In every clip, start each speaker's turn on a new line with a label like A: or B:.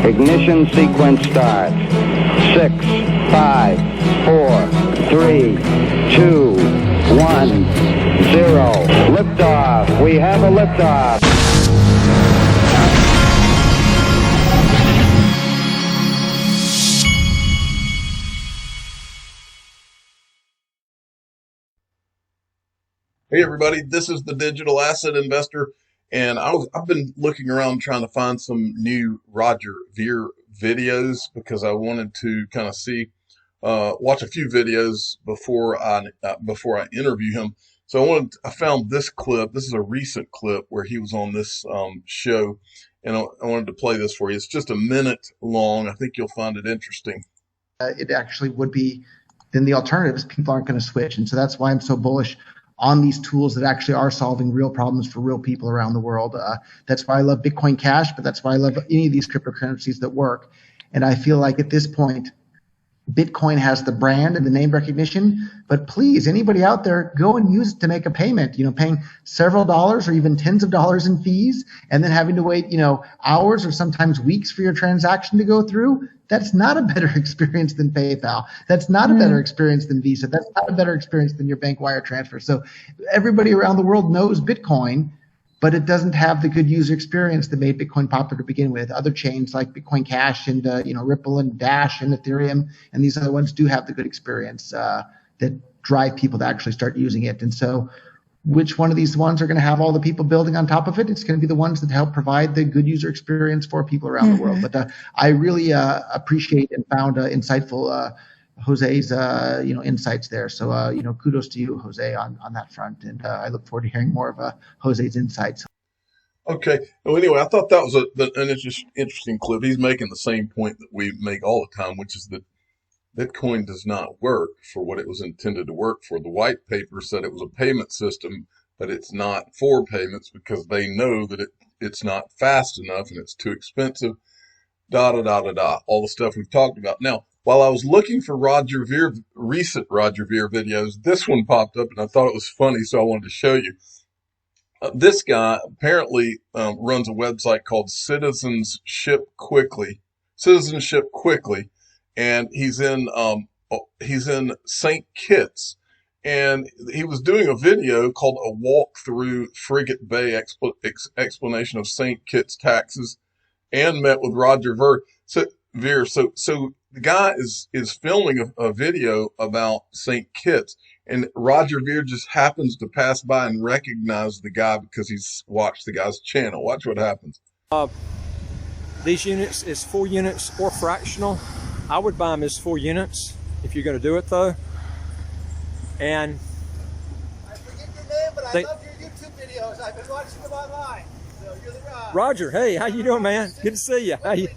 A: Ignition sequence starts. 6, 5, 4, 3, 2, 1, 0. Liftoff. We have a liftoff.
B: Hey everybody, this is the Digital Asset Investor, and I've been looking around trying to find some new Roger Ver videos because I wanted to kind of watch a few videos before I interview him. So I found this clip. This is a recent clip where he was on this show, and I wanted to play this for you. It's just a minute long. I think you'll find it interesting.
C: It actually would be, then the alternatives, people aren't going to switch, and so that's why I'm so bullish on these tools that actually are solving real problems for real people around the world. That's why I love Bitcoin Cash, but that's why I love any of these cryptocurrencies that work. And I feel like at this point, Bitcoin has the brand and the name recognition, but please, anybody out there, go and use it to make a payment, paying several dollars or even tens of dollars in fees and then having to wait, hours or sometimes weeks for your transaction to go through. That's not a better experience than PayPal. That's not a better experience than Visa. That's not a better experience than your bank wire transfer. So everybody around the world knows Bitcoin, but it doesn't have the good user experience that made Bitcoin popular to begin with. Other chains like Bitcoin Cash and Ripple and Dash and Ethereum and these other ones do have the good experience that drive people to actually start using it. And so which one of these ones are going to have all the people building on top of it? It's going to be the ones that help provide the good user experience for people around the world. But I really appreciate and found insightful Jose's insights there. So kudos to you, Jose, on that front. And I look forward to hearing more of Jose's insights.
B: Okay. Well, anyway, I thought that was an interesting clip. He's making the same point that we make all the time, which is that Bitcoin does not work for what it was intended to work for. The white paper said it was a payment system, but it's not for payments because they know that it's not fast enough and it's too expensive, all the stuff we've talked about. Now, while I was looking for recent Roger Ver videos, this one popped up and I thought it was funny, so I wanted to show you. This guy apparently runs a website called Citizenship Quickly, and he's in St. Kitts, and he was doing a video called "A Walk Through Frigate Bay Explanation of St. Kitts Taxes," and met with Roger Ver. So the guy is filming a video about St. Kitts, and Roger Ver just happens to pass by and recognize the guy because he's watched the guy's channel. Watch what happens.
D: These units is 4 units or fractional. I would buy them as 4 units if you're going to do it though. And
E: I forget your name, but I love your YouTube videos. I've been watching them online. So you're the guy.
D: Roger, hey, how you doing, man? Good to see you.
E: Right?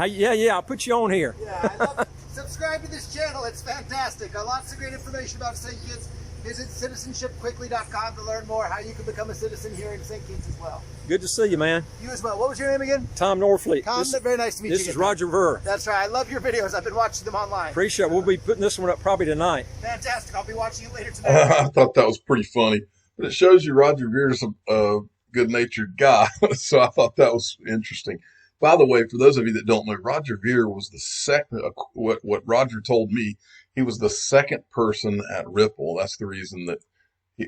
D: Yeah, I'll put you on here.
E: Yeah, I love it. Subscribe to this channel. It's fantastic. Lots of great information about St. Kitts. Visit citizenshipquickly.com to learn more how you can become a citizen here in St. Kitts as well.
D: Good to see you, man.
E: You as well. What was your name again?
D: Tom Norfleet.
E: Tom, very nice to meet you.
D: This is Roger Ver.
E: That's right. I love your videos. I've been watching them online.
D: Appreciate it. We'll be putting this one up probably tonight.
E: Fantastic. I'll be watching you later tonight.
B: I thought that was pretty funny, but it shows you Roger Ver's a good-natured guy. So I thought that was interesting. By the way, for those of you that don't know, Roger Ver was the second, what Roger told me, he was the second person at Ripple. That's the reason that,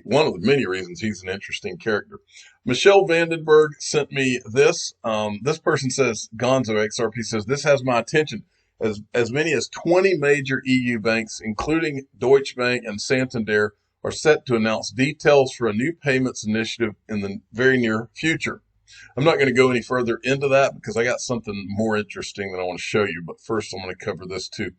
B: one of the many reasons he's an interesting character. Michelle Vandenberg sent me this. This person says, Gonzo XRP says, this has my attention. As many as 20 major EU banks, including Deutsche Bank and Santander, are set to announce details for a new payments initiative in the very near future. I'm not going to go any further into that because I got something more interesting that I want to show you. But first, I'm going to cover this too.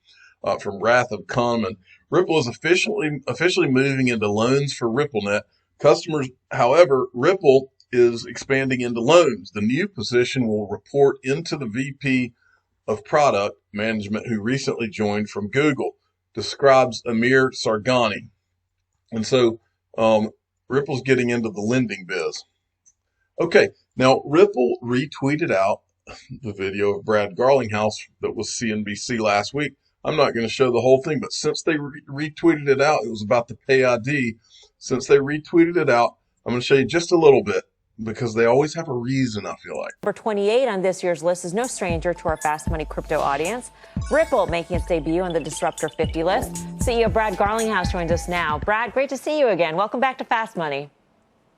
B: From Wrath of Conman, Ripple is officially moving into loans for RippleNet customers. However, Ripple is expanding into loans. The new position will report into the VP of Product Management, who recently joined from Google, describes Amir Sargani. And so Ripple's getting into the lending biz. Okay, now Ripple retweeted out the video of Brad Garlinghouse that was CNBC last week. I'm not going to show the whole thing, but since they retweeted it out, it was about the pay ID. Since they retweeted it out, I'm going to show you just a little bit. because they always have a reason, I feel like.
F: Number 28 on this year's list is no stranger to our Fast Money crypto audience. Ripple making its debut on the Disruptor 50 list. CEO Brad Garlinghouse joins us now. Brad, great to see you again. Welcome back to Fast Money.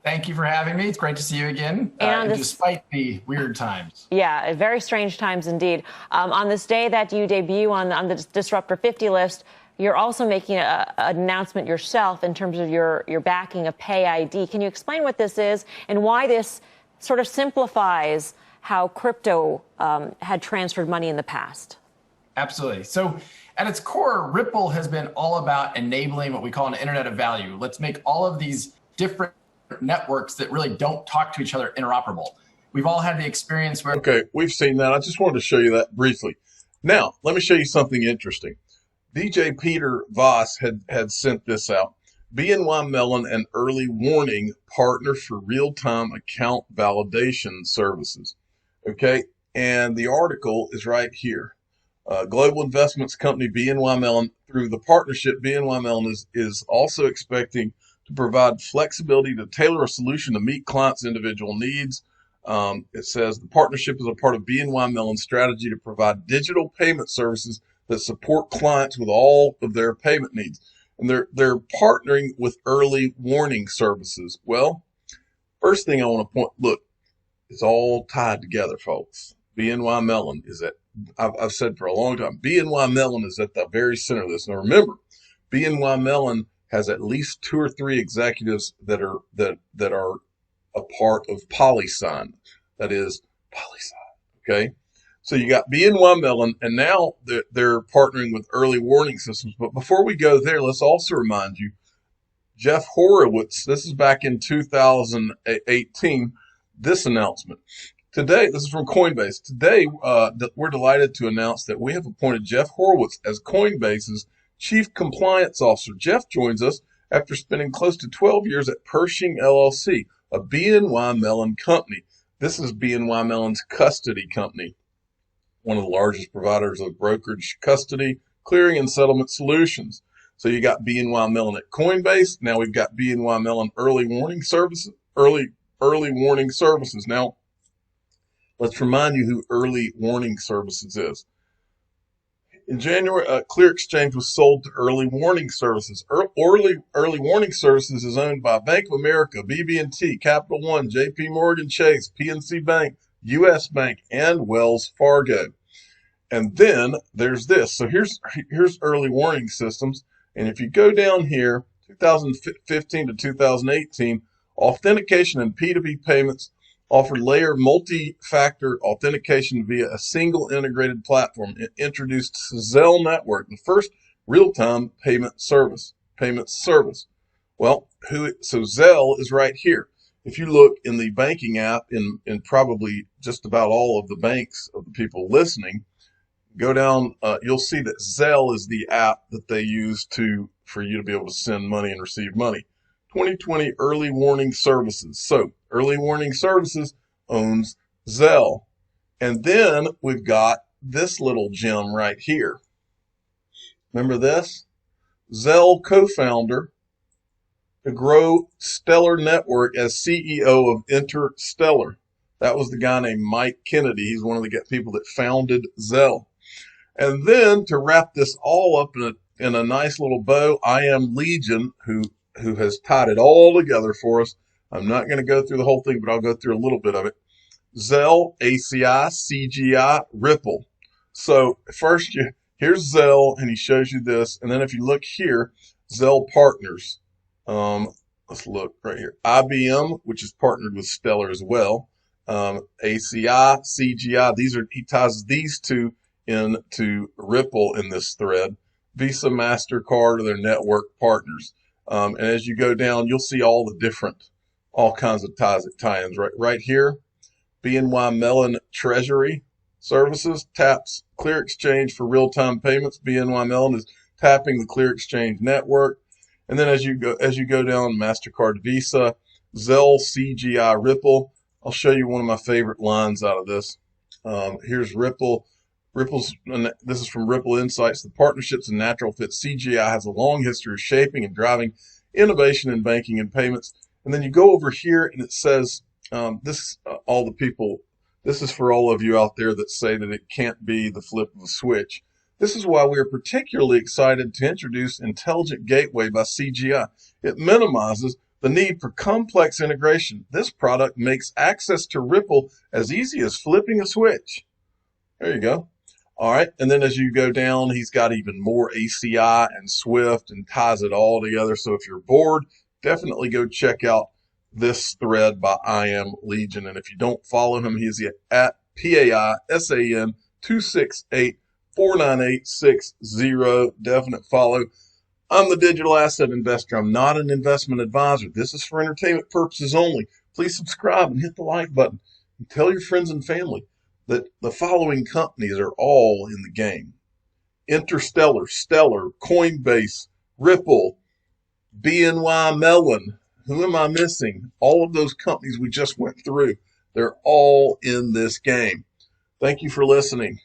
G: Thank you for having me. It's great to see you again, despite the weird times.
F: Yeah, very strange times indeed. On this day that you debut on the Disruptor 50 list, you're also making an announcement yourself in terms of your backing of Pay ID. Can you explain what this is and why this sort of simplifies how crypto had transferred money in the past?
G: Absolutely. So at its core, Ripple has been all about enabling what we call an internet of value. Let's make all of these different networks that really don't talk to each other interoperable. We've all had the experience where...
B: Okay, we've seen that. I just wanted to show you that briefly. Now, let me show you something interesting. DJ Peter Voss had sent this out. BNY Mellon and Early Warning partner for real-time account validation services. Okay, and the article is right here. Global investments company BNY Mellon, through the partnership, BNY Mellon is also expecting to provide flexibility to tailor a solution to meet clients' individual needs. It says the partnership is a part of BNY Mellon's strategy to provide digital payment services that support clients with all of their payment needs. And they're partnering with Early Warning Services. Well, first thing I want to point, look, it's all tied together, folks. BNY Mellon is at, I've said for a long time, BNY Mellon is at the very center of this. Now remember, BNY Mellon has at least 2 or 3 executives that are a part of PolySign. That is PolySign, okay? So you got BNY Mellon, and now they're partnering with Early Warning Systems. But before we go there, let's also remind you, Jeff Horowitz, this is back in 2018, this announcement. Today, this is from Coinbase. Today, we're delighted to announce that we have appointed Jeff Horowitz as Coinbase's Chief Compliance Officer. Jeff joins us after spending close to 12 years at Pershing LLC, a BNY Mellon company. This is BNY Mellon's custody company, one of the largest providers of brokerage, custody, clearing, and settlement solutions. So you got BNY Mellon at Coinbase. Now we've got BNY Mellon Early Warning Services. Early Warning Services. Now, let's remind you who Early Warning Services is. In January, Clear Exchange was sold to Early Warning Services. Early Warning Services is owned by Bank of America, BB&T, Capital One, JP Morgan Chase, PNC Bank, U.S. Bank, and Wells Fargo. And then there's this. So here's Early Warning Systems. And if you go down here, 2015 to 2018, authentication and P2P payments offered layered multi-factor authentication via a single integrated platform. It introduced Zelle Network, the first real-time payment service. Well, so Zelle is right here. If you look in the banking app in probably just about all of the banks of the people listening, go down, you'll see that Zelle is the app that they use for you to be able to send money and receive money. 2020 Early Warning Services. So Early Warning Services owns Zelle. And then we've got this little gem right here. Remember this? Zelle co-founder to grow Stellar Network as CEO of Interstellar. That was the guy named Mike Kennedy. He's one of the people that founded Zelle. And then to wrap this all up in a nice little bow, I Am Legion, who has tied it all together for us. I'm not going to go through the whole thing, but I'll go through a little bit of it. Zelle, ACI, CGI, Ripple. So first, here's Zelle, and he shows you this. And then if you look here, Zelle Partners. Let's look right here. IBM, which is partnered with Stellar as well. ACI, CGI. He ties these two into Ripple in this thread. Visa, MasterCard are their network partners. And as you go down, you'll see all kinds of tie-ins right here. BNY Mellon Treasury Services taps Clear Exchange for real-time payments. BNY Mellon is tapping the Clear Exchange network. And then as you go down, MasterCard, Visa, Zelle, CGI, Ripple. I'll show you one of my favorite lines out of this. Here's Ripple. This is from Ripple Insights. The partnerships and natural fit. CGI has a long history of shaping and driving innovation in banking and payments. And then you go over here and it says all the people, this is for all of you out there that say that it can't be the flip of a switch. This is why we are particularly excited to introduce Intelligent Gateway by CGI. It minimizes the need for complex integration. This product makes access to Ripple as easy as flipping a switch. There you go. All right. And then as you go down, he's got even more ACI and Swift and ties it all together. So if you're bored, definitely go check out this thread by I Am Legion. And if you don't follow him, he's at PAISAN2684980. Definite follow. I'm the digital asset investor. I'm not an investment advisor. This is for entertainment purposes only. Please subscribe and hit the like button. And tell your friends and family that the following companies are all in the game: Interstellar, Stellar, Coinbase, Ripple, BNY, Mellon. Who am I missing? All of those companies we just went through. They're all in this game. Thank you for listening.